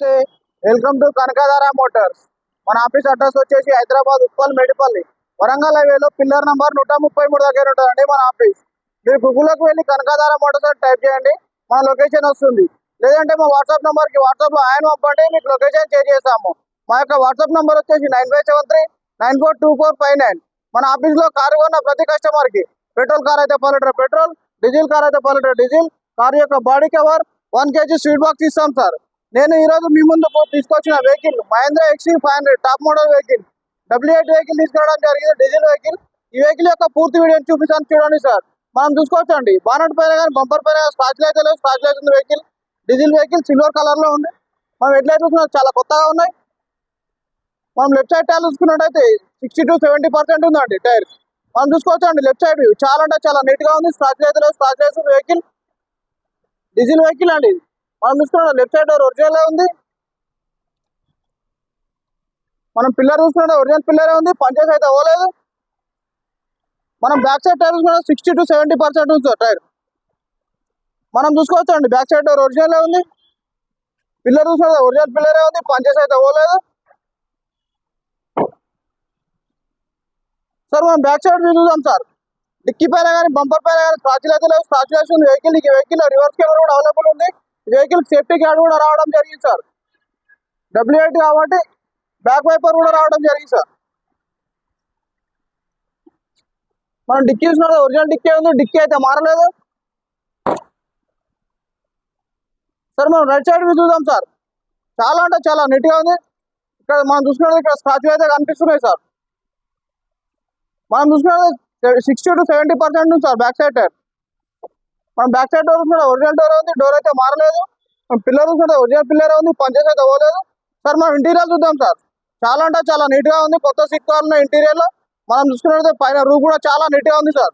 నమస్తే, welcome to Kanakadhara Motors. మన office address వచ్చేసి హైదరాబాద్ ఉప్పల్ మేడిపల్లి వరంగల్ హైవేలో పిల్లర్ నంబర్ 133 దగ్గర ఉంటుందండి మన ఆఫీస్. మీరు గూగుల్లోకి వెళ్ళి కనకధార మోటార్స్ అని టైప్ చేయండి, మన లొకేషన్ వస్తుంది. లేదంటే మా వాట్సాప్ నెంబర్కి వాట్సాప్లో ఆయన పంపండి, మీకు లొకేషన్ షేర్ చేస్తాము. మా యొక్క వాట్సాప్ నెంబర్ వచ్చేసి 9573942459. మన ఆఫీస్లో కారు కొన్న ప్రతి కస్టమర్కి పెట్రోల్ కార్ అయితే 10 లీటర్ పెట్రోల్, డీజిల్ కార్ అయితే 10 లీటర్ డీజిల్, కారు యొక్క body cover, 1 kg sweet box ఇస్తాం సార్. నేను ఈ రోజు మీ ముందు తీసుకొచ్చిన vehicle Mahindra XV500 top model vehicle, W8 vehicle తీసుకురావడం జరిగింది, డీజిల్ వెహికల్. ఈ వెహికల్ యొక్క పూర్తి వీడియోని చూపిస్తాను, చూడండి సార్. మనం చూసుకోవచ్చండి, బానట్ పైన కానీ బంపర్ పైన స్క్రాచ్ అయితే లేదు, స్క్రాచ్ లైట్ ఉంది. Vehicle diesel vehicle, silver colour లో ఉంది. మనం హెడ్లైట్ చూసుకున్నా చాలా కొత్తగా ఉన్నాయి. మనం లెఫ్ట్ సైడ్ టైర్ చూసుకున్నట్టయితే 60 to 70% ఉందండి టైర్. మనం చూసుకోవచ్చండి లెఫ్ట్ సైడ్ వ్యూ చాలా అంటే చాలా నీట్ గా ఉంది. స్క్రాచ్ అయితే లేదు, స్క్రాచ్ లైట్స్ ఉంది. వెహికల్ డీజిల్ వెహికల్ అండి. మనం చూసుకున్నాం లెఫ్ట్ సైడ్ డోర్ ఒరిజినల్ ఉంది. మనం పిల్లర్ చూసుకున్నా ఒరిజినల్ పిల్లరే ఉంది, పంచెస్ అయితే అవ్వలేదు. మనం బ్యాక్ సైడ్ టైర్ చూసుకున్నా 60 to 70% ఉంది సార్ టైర్. మనం చూసుకోవచ్చు అండి బ్యాక్ సైడ్ డోర్ ఒరిజినల్ ఉంది. పిల్లర్ చూసుకున్నా ఒరిజినల్ పిల్లరే ఉంది, పంచెస్ అయితే అవ్వలేదు సార్. మనం బ్యాక్ సైడ్ వ్యూ చూద్దాం సార్. డిక్కీ పైన కానీ బంపర్ పైన కానీ స్క్రాచ్లు అయితే లేవు, స్క్రాచ్ లైట్స్ ఉంది. వెహికల్ రివర్స్ కెమెరా కూడా అవైలబుల్ ఉంది. వెహికల్ సేఫ్టీ గార్డ్ కూడా రావడం జరిగింది సార్. W8 కాబట్టి బ్యాక్ వైపర్ కూడా రావడం జరిగింది సార్. మనం డిక్కీ చూసినా ఒరిజినల్ డిక్కీ ఉంది, డిక్కీ అయితే మారలేదు సార్. మనం రైట్ సైడ్ వ్యూ చూద్దాం సార్. చాలా అంటే చాలా నీట్గా ఉంది. ఇక్కడ మనం చూసుకున్నది ఇక్కడ స్క్రాచ్ అయితే కనిపిస్తున్నాయి సార్. మనం చూసుకున్నది 60 to 70% ఉంది సార్ బ్యాక్ సైడ్ టైర్. మనం బ్యాక్ సైడ్ డోర్ కూడా ఒరిజినల్ డోర్ ఉంది, డోర్ అయితే మారలేదు. పిల్లర్ కూడా ఒరిజినల్ పిల్లర్ ఉంది, పంచెస్ అయితే అవ్వలేదు సార్. మనం ఇంటీరియర్ చూద్దాం సార్. చాలా అంటే చాలా నీట్ గా ఉంది, కొత్త సిక్కాలు ఉన్నాయి ఇంటీరియర్ లో. మనం చూసుకున్నట్లయితే పైన రూఫ్ కూడా చాలా నీట్ గా ఉంది సార్.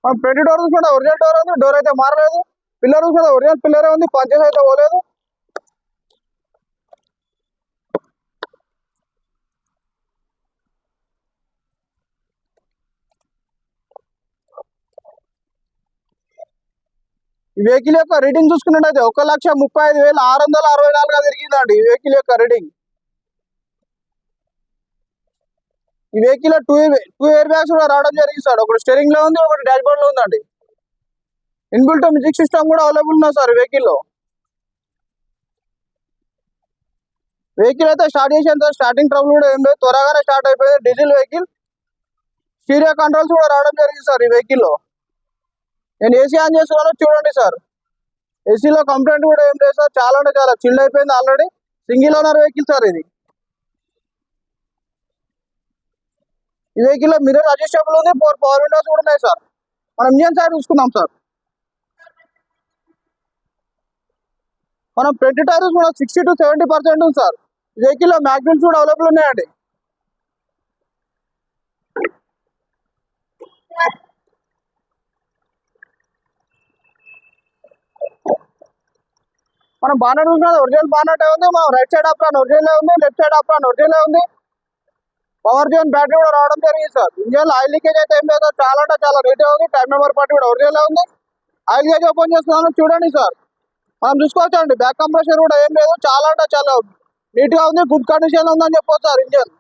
మనం ఫ్రంట్ డోర్ కూడా ఒరిజినల్ డోర్ ఉంది, డోర్ అయితే మారలేదు. పిల్లర్ కూడా ఒరిజినల్ పిల్లరే ఉంది, పంచెస్ అయితే అవ్వలేదు. ఈ వెహికల్ యొక్క రీడింగ్ చూసుకున్నట్టయితే 1,35,664 తిరిగిందండి ఈ వెహికల్ యొక్క రీడింగ్. ఈ వెహికల్ టూ ఎయిర్ బ్యాగ్స్ కూడా రావడం జరిగింది సార్. ఒకటి స్టీరింగ్ లో ఉంది, ఒకటి డాష్ బోర్డ్ లో ఉందండి. ఇన్బిల్ట్ మ్యూజిక్ సిస్టమ్ కూడా అవైలబుల్ ఉంది సార్ వెహికల్ లో. వెహికల్ అయితే స్టార్ట్ చేసేంత స్టార్టింగ్ ట్రబుల్ కూడా ఏం లేదు, త్వరగానే స్టార్ట్ అయిపోయింది. డీజిల్ వెహికల్, స్టీరియో కంట్రోల్స్ కూడా రావడం జరిగింది సార్ ఈ వెహికల్ లో. నేను ఏసీ ఆన్ చేస్తున్నాను చూడండి సార్. ఏసీలో కంప్లైంట్ కూడా ఏం లేదు సార్. చాలా అంటే చాలా చిల్డ్ అయిపోయింది already. Single owner vehicle sir ఇది. ఈ వెహికల్ లో మిర్రర్ అడ్జస్టబుల్ ఉంది, 4 పవర్ విండోస్ కూడా ఉన్నాయి సార్. మనం ఇంజన్ సైడ్ చూసుకుందాం సార్. మనం ఫ్రంట్ టైర్స్ కూడా 60 to 70% ఉంది సార్. ఈ వెహికల్ లో మ్యాగ్నెట్స్ కూడా అవైలబుల్ ఉన్నాయండి. మనం బానట్ చూసినా ఒరిజినల్ బానట్ ఉంది. మనం రైట్ సైడ్ ఆప్రాన్ ఒరిజినల్ ఉంది, లెఫ్ట్ సైడ్ ఆప్రాన్ ఒరిజినల్ ఉంది. పవర్ జోన్ బ్యాటరీ కూడా రావడం జరిగింది సార్. ఇంజన్ ఆయిల్ లీకేజ్ అయితే ఏం లేదు, చాలా అంటే చాలా నీట్ గా ఉంది. టైం నెంబర్ పార్టీ కూడా ఒరిజినల్ ఉంది. ఆయిల్ గేజ్ ఓపెన్ చేస్తున్నాను చూడండి సార్. మనం చూసుకోవచ్చు అండి బ్యాక్ కంప్రెషర్ కూడా ఏం లేదు, చాలా అంటే చాలా నీట్ గా ఉంది, గుడ్ కండిషన్ లో ఉందని చెప్పొచ్చు సార్ ఇంజన్.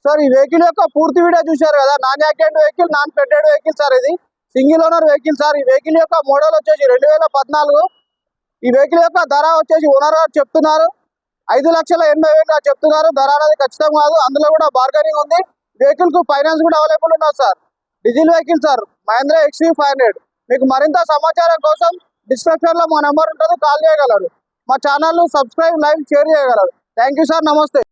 సార్ ఈ వెహికల్ యొక్క పూర్తి వీడియో చూశారు కదా. నాన్ యాక్సిడెంట్ వెహికల్, నాన్ ఫెటెడ్ వెహికల్ సార్. ఇది సింగిల్ ఓనర్ వెహికల్ సార్. ఈ వెహికల్ యొక్క మోడల్ వచ్చేసి 2014. ఈ వెహికల్ యొక్క ధర వచ్చేసి ఓనర్ గారు చెప్తున్నారు 5,80,000 చెప్తున్నారు. ధర అనేది ఖచ్చితం కాదు, అందులో కూడా బార్గెనింగ్ ఉంది. వెహికల్ కు ఫైనాన్స్ కూడా అవైలబుల్ ఉన్నారు sir. Diesel vehicle sir, Mahindra XV500. మీకు మరింత సమాచారం కోసం డిస్క్రిప్షన్ లో మా నెంబర్ ఉంటుంది, కాల్ చేయగలరు. మా ఛానల్ ను సబ్స్క్రైబ్, లైక్, షేర్ చేయగలరు. థ్యాంక్ యూ సార్, నమస్తే.